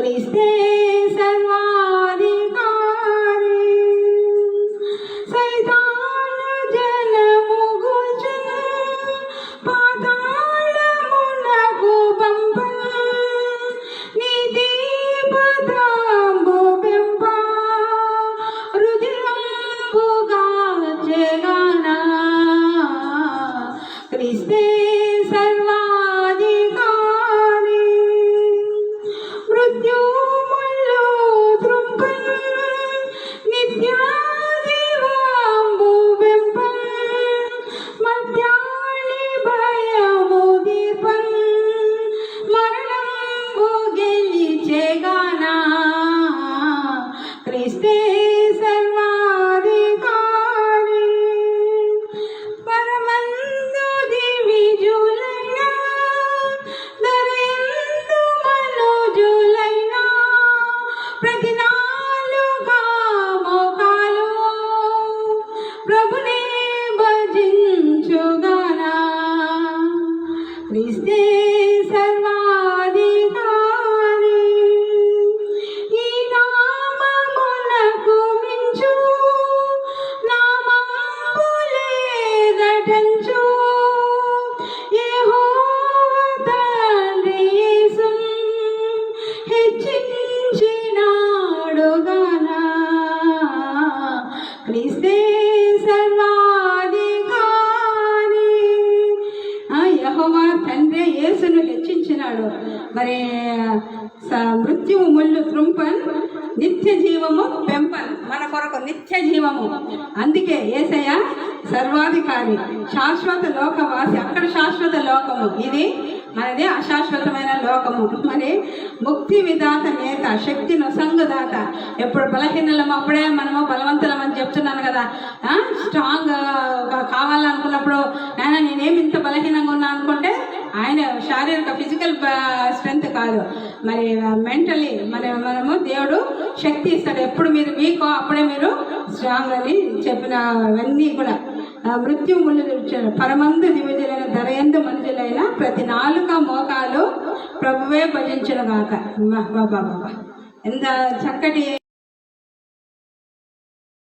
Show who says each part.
Speaker 1: క్రీస్తే సర్వాధికారి సైతాను జనము గుల్చెను పాతాళమునకు పంపను నీతి పదంబు పెంప రుధిరంబుగా జగనా క్రీస్తే సర్వాధికారి మృత్యుములు త్రుంపను నిత్యాదివాంబు వెంపను మధ్యాళి భయము దీపను మరణంబు గెలిచెగానా క్రీస్తే సర్వాధికారి పరమందు దివిజులైన దరయందు మనుజులైన ప్రతి నాలుగా మోకాలు ప్రభునే భజించుగానా క్రీస్తే సర్వాధికారి ఈ నామమునకు మించు నామము లేదటంచు యెహోవా తండ్రి యేసును హెచ్చించినాడుగానా క్రీస్తే సర్వాధికారి యెహోవా తండ్రి యేసును హెచ్చించినాడు. మరి మృత్యువు ముళ్ళు త్రుంపన్ నిత్య జీవము పెంపన్ మన కొరకు నిత్య జీవము. అందుకే యేసయ్య సర్వాధికారి శాశ్వత లోకవాసి. అక్కడ శాశ్వత లోకము, ఇది మనది అశాశ్వతమైన లోకము. మరి ముక్తి విధాత నేత, శక్తి నొసంగుదాత. ఎప్పుడు బలహీనలం అప్పుడే మనము బలవంతులం అని చెప్తున్నాను కదా. స్ట్రాంగ్ కావాలనుకున్నప్పుడు నాయన నేనేమి ఇంత బలహీనంగా ఉన్నా అనుకుంటే ఆయన శారీరక ఫిజికల్ స్ట్రెంగ్త్ కాదు, మరి మెంటలీ మనము దేవుడు శక్తి ఇస్తాడు. ఎప్పుడు మీరు వీకో అప్పుడే మీరు స్ట్రాంగ్ అని చెప్పినవన్నీ కూడా. మృత్యు ముళ్ళు తెచ్చాడు. పరమందు దివిజులైన ధరయందు మనుజులైన ప్రతి నాలుక మోకాలు ప్రభువే భజించును గాక. బాబా ఎంత చక్కటి